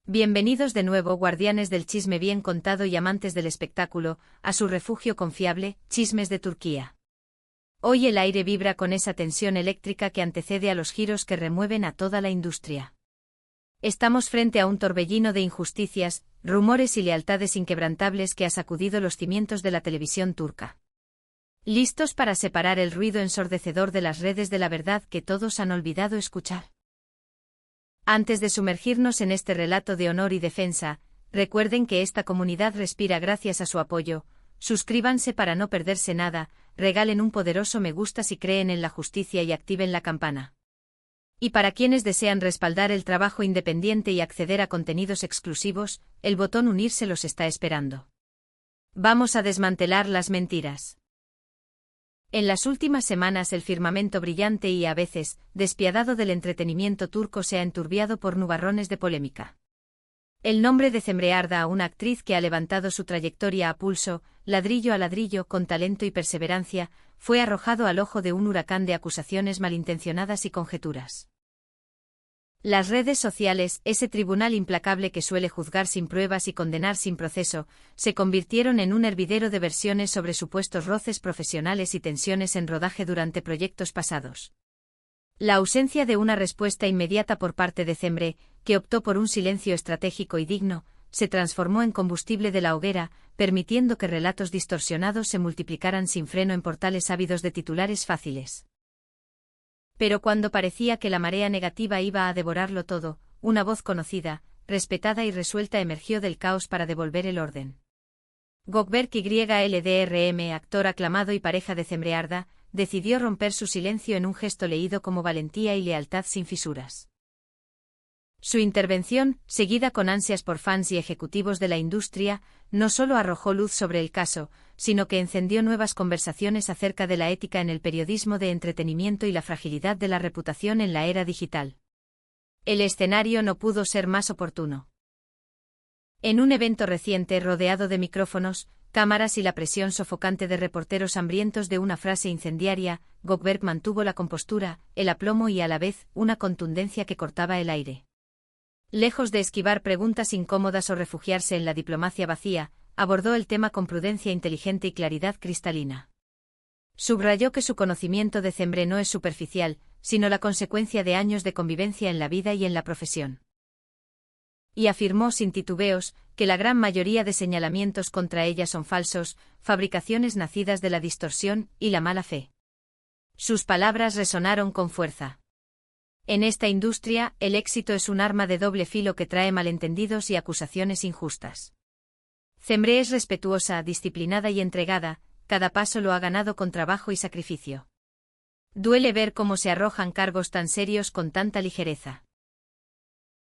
Bienvenidos de nuevo, guardianes del chisme bien contado y amantes del espectáculo, a su refugio confiable, Chismes de Turquía. Hoy el aire vibra con esa tensión eléctrica que antecede a los giros que remueven a toda la industria. Estamos frente a un torbellino de injusticias, rumores y lealtades inquebrantables que ha sacudido los cimientos de la televisión turca. ¿Listos para separar el ruido ensordecedor de las redes de la verdad que todos han olvidado escuchar? Antes de sumergirnos en este relato de honor y defensa, recuerden que esta comunidad respira gracias a su apoyo. Suscríbanse para no perderse nada, regalen un poderoso me gusta si creen en la justicia y activen la campana. Y para quienes desean respaldar el trabajo independiente y acceder a contenidos exclusivos, el botón unirse los está esperando. Vamos a desmantelar las mentiras. En las últimas semanas el firmamento brillante y a veces despiadado del entretenimiento turco se ha enturbiado por nubarrones de polémica. El nombre de Cemre Arda, una actriz que ha levantado su trayectoria a pulso, ladrillo a ladrillo, con talento y perseverancia, fue arrojado al ojo de un huracán de acusaciones malintencionadas y conjeturas. Las redes sociales, ese tribunal implacable que suele juzgar sin pruebas y condenar sin proceso, se convirtieron en un hervidero de versiones sobre supuestos roces profesionales y tensiones en rodaje durante proyectos pasados. La ausencia de una respuesta inmediata por parte de Cemre, que optó por un silencio estratégico y digno, se transformó en combustible de la hoguera, permitiendo que relatos distorsionados se multiplicaran sin freno en portales ávidos de titulares fáciles. Pero cuando parecía que la marea negativa iba a devorarlo todo, una voz conocida, respetada y resuelta emergió del caos para devolver el orden. Gökberk Yıldırım, actor aclamado y pareja de Cemre Arda, decidió romper su silencio en un gesto leído como valentía y lealtad sin fisuras. Su intervención, seguida con ansias por fans y ejecutivos de la industria, no solo arrojó luz sobre el caso, sino que encendió nuevas conversaciones acerca de la ética en el periodismo de entretenimiento y la fragilidad de la reputación en la era digital. El escenario no pudo ser más oportuno. En un evento reciente rodeado de micrófonos, cámaras y la presión sofocante de reporteros hambrientos de una frase incendiaria, Gökberk mantuvo la compostura, el aplomo y a la vez una contundencia que cortaba el aire. Lejos de esquivar preguntas incómodas o refugiarse en la diplomacia vacía, abordó el tema con prudencia inteligente y claridad cristalina. Subrayó que su conocimiento de Cemre no es superficial, sino la consecuencia de años de convivencia en la vida y en la profesión. Y afirmó sin titubeos que la gran mayoría de señalamientos contra ella son falsos, fabricaciones nacidas de la distorsión y la mala fe. Sus palabras resonaron con fuerza. En esta industria, el éxito es un arma de doble filo que trae malentendidos y acusaciones injustas. Cemre es respetuosa, disciplinada y entregada, cada paso lo ha ganado con trabajo y sacrificio. Duele ver cómo se arrojan cargos tan serios con tanta ligereza.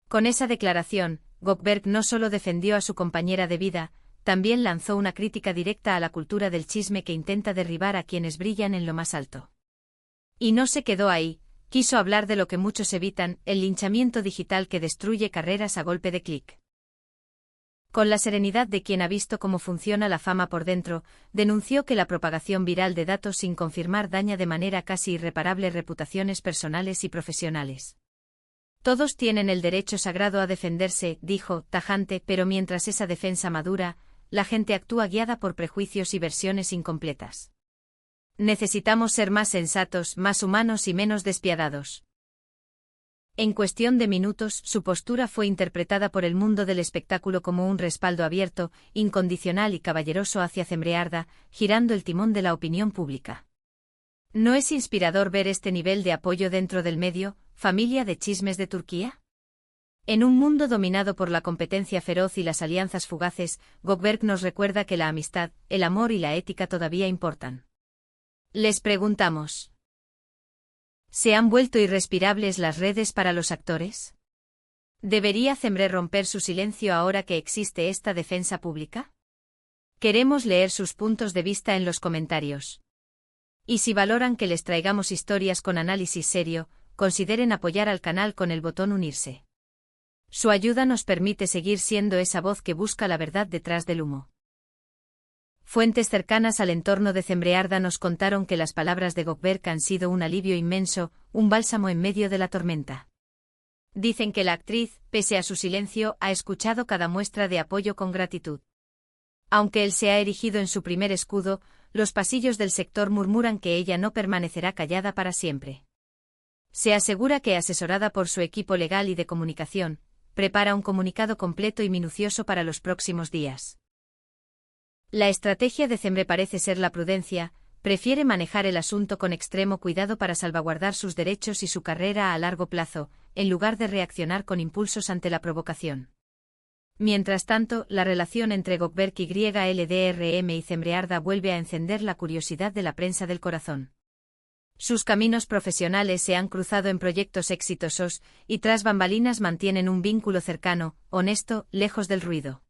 Con esa declaración, Gökberk no solo defendió a su compañera de vida, también lanzó una crítica directa a la cultura del chisme que intenta derribar a quienes brillan en lo más alto. Y no se quedó ahí. Quiso hablar de lo que muchos evitan, el linchamiento digital que destruye carreras a golpe de clic. Con la serenidad de quien ha visto cómo funciona la fama por dentro, denunció que la propagación viral de datos sin confirmar daña de manera casi irreparable reputaciones personales y profesionales. Todos tienen el derecho sagrado a defenderse, dijo, tajante, pero mientras esa defensa madura, la gente actúa guiada por prejuicios y versiones incompletas. Necesitamos ser más sensatos, más humanos y menos despiadados. En cuestión de minutos, su postura fue interpretada por el mundo del espectáculo como un respaldo abierto, incondicional y caballeroso hacia Cemre Arda, girando el timón de la opinión pública. ¿No es inspirador ver este nivel de apoyo dentro del medio, familia de Chismes de Turquía? En un mundo dominado por la competencia feroz y las alianzas fugaces, Gökberk nos recuerda que la amistad, el amor y la ética todavía importan. Les preguntamos: ¿se han vuelto irrespirables las redes para los actores? ¿Debería Cemre romper su silencio ahora que existe esta defensa pública? Queremos leer sus puntos de vista en los comentarios. Y si valoran que les traigamos historias con análisis serio, consideren apoyar al canal con el botón unirse. Su ayuda nos permite seguir siendo esa voz que busca la verdad detrás del humo. Fuentes cercanas al entorno de Cemre Arda nos contaron que las palabras de Gökberk han sido un alivio inmenso, un bálsamo en medio de la tormenta. Dicen que la actriz, pese a su silencio, ha escuchado cada muestra de apoyo con gratitud. Aunque él se ha erigido en su primer escudo, los pasillos del sector murmuran que ella no permanecerá callada para siempre. Se asegura que, asesorada por su equipo legal y de comunicación, prepara un comunicado completo y minucioso para los próximos días. La estrategia de Zemre parece ser la prudencia, prefiere manejar el asunto con extremo cuidado para salvaguardar sus derechos y su carrera a largo plazo, en lugar de reaccionar con impulsos ante la provocación. Mientras tanto, la relación entre Gökberk YLDRM y Zemre Arda vuelve a encender la curiosidad de la prensa del corazón. Sus caminos profesionales se han cruzado en proyectos exitosos, y tras bambalinas mantienen un vínculo cercano, honesto, lejos del ruido.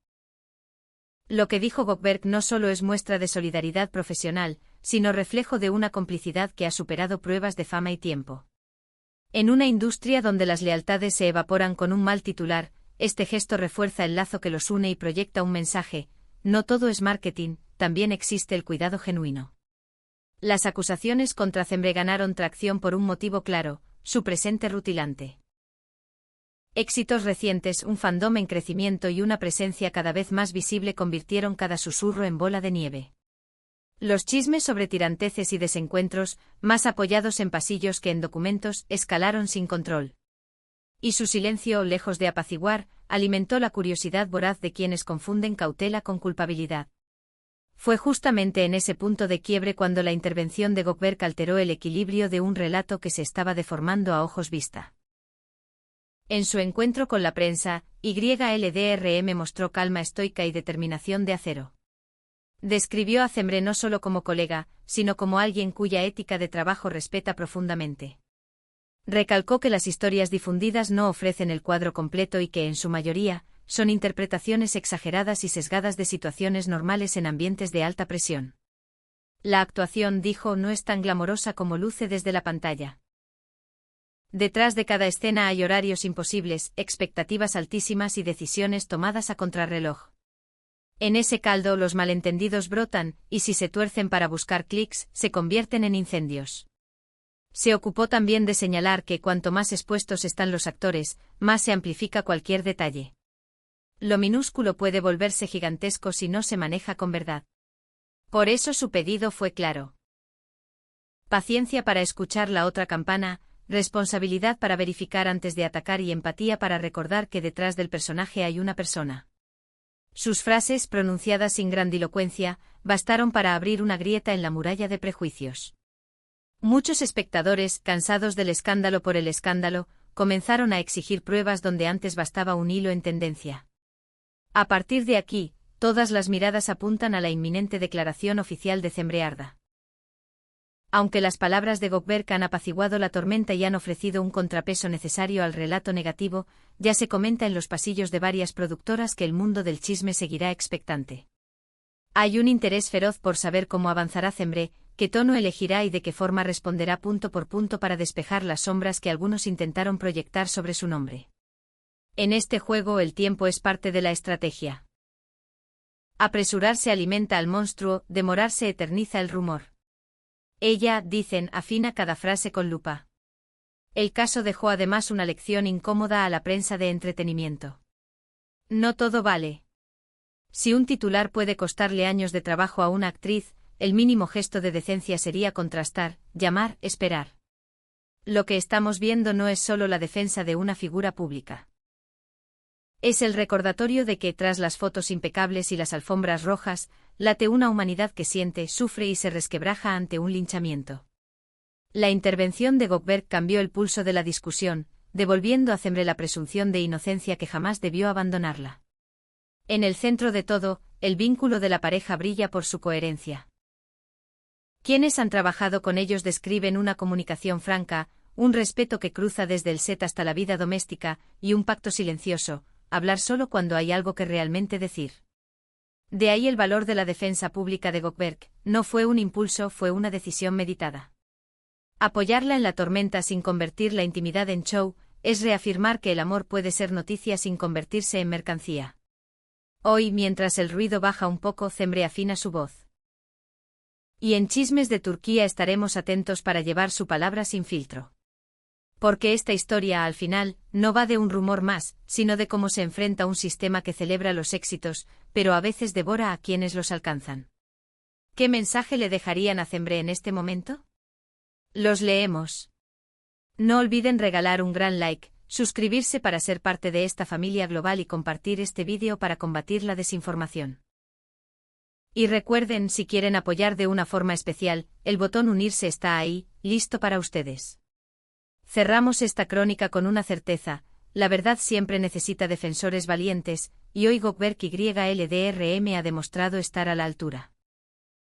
Lo que dijo Gökberk no solo es muestra de solidaridad profesional, sino reflejo de una complicidad que ha superado pruebas de fama y tiempo. En una industria donde las lealtades se evaporan con un mal titular, este gesto refuerza el lazo que los une y proyecta un mensaje: no todo es marketing, también existe el cuidado genuino. Las acusaciones contra Zemre ganaron tracción por un motivo claro: su presente rutilante. Éxitos recientes, un fandom en crecimiento y una presencia cada vez más visible convirtieron cada susurro en bola de nieve. Los chismes sobre tiranteces y desencuentros, más apoyados en pasillos que en documentos, escalaron sin control. Y su silencio, lejos de apaciguar, alimentó la curiosidad voraz de quienes confunden cautela con culpabilidad. Fue justamente en ese punto de quiebre cuando la intervención de Gökberk alteró el equilibrio de un relato que se estaba deformando a ojos vista. En su encuentro con la prensa, YLDRM mostró calma estoica y determinación de acero. Describió a Zemre no solo como colega, sino como alguien cuya ética de trabajo respeta profundamente. Recalcó que las historias difundidas no ofrecen el cuadro completo y que, en su mayoría, son interpretaciones exageradas y sesgadas de situaciones normales en ambientes de alta presión. La actuación, dijo, no es tan glamorosa como luce desde la pantalla. Detrás de cada escena hay horarios imposibles, expectativas altísimas y decisiones tomadas a contrarreloj. En ese caldo los malentendidos brotan, y si se tuercen para buscar clics, se convierten en incendios. Se ocupó también de señalar que cuanto más expuestos están los actores, más se amplifica cualquier detalle. Lo minúsculo puede volverse gigantesco si no se maneja con verdad. Por eso su pedido fue claro. Paciencia para escuchar la otra campana, responsabilidad para verificar antes de atacar y empatía para recordar que detrás del personaje hay una persona. Sus frases, pronunciadas sin grandilocuencia, bastaron para abrir una grieta en la muralla de prejuicios. Muchos espectadores, cansados del escándalo por el escándalo, comenzaron a exigir pruebas donde antes bastaba un hilo en tendencia. A partir de aquí, todas las miradas apuntan a la inminente declaración oficial de Zemre Arda. Aunque las palabras de Gökberk han apaciguado la tormenta y han ofrecido un contrapeso necesario al relato negativo, ya se comenta en los pasillos de varias productoras que el mundo del chisme seguirá expectante. Hay un interés feroz por saber cómo avanzará Zemre, qué tono elegirá y de qué forma responderá punto por punto para despejar las sombras que algunos intentaron proyectar sobre su nombre. En este juego el tiempo es parte de la estrategia. Apresurarse alimenta al monstruo, demorarse eterniza el rumor. Ella, dicen, afina cada frase con lupa. El caso dejó además una lección incómoda a la prensa de entretenimiento. No todo vale. Si un titular puede costarle años de trabajo a una actriz, el mínimo gesto de decencia sería contrastar, llamar, esperar. Lo que estamos viendo no es solo la defensa de una figura pública. Es el recordatorio de que, tras las fotos impecables y las alfombras rojas, late una humanidad que siente, sufre y se resquebraja ante un linchamiento. La intervención de Gökberk cambió el pulso de la discusión, devolviendo a Zemre la presunción de inocencia que jamás debió abandonarla. En el centro de todo, el vínculo de la pareja brilla por su coherencia. Quienes han trabajado con ellos describen una comunicación franca, un respeto que cruza desde el set hasta la vida doméstica, y un pacto silencioso: hablar solo cuando hay algo que realmente decir. De ahí el valor de la defensa pública de Gökberk: no fue un impulso, fue una decisión meditada. Apoyarla en la tormenta sin convertir la intimidad en show, es reafirmar que el amor puede ser noticia sin convertirse en mercancía. Hoy, mientras el ruido baja un poco, Zemre afina su voz. Y en Chismes de Turquía estaremos atentos para llevar su palabra sin filtro. Porque esta historia, al final, no va de un rumor más, sino de cómo se enfrenta un sistema que celebra los éxitos, pero a veces devora a quienes los alcanzan. ¿Qué mensaje le dejarían a Cembre en este momento? Los leemos. No olviden regalar un gran like, suscribirse para ser parte de esta familia global y compartir este vídeo para combatir la desinformación. Y recuerden, si quieren apoyar de una forma especial, el botón unirse está ahí, listo para ustedes. Cerramos esta crónica con una certeza: la verdad siempre necesita defensores valientes, y hoy Gökberk YLDRM ha demostrado estar a la altura.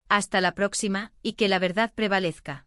Hasta la próxima, y que la verdad prevalezca.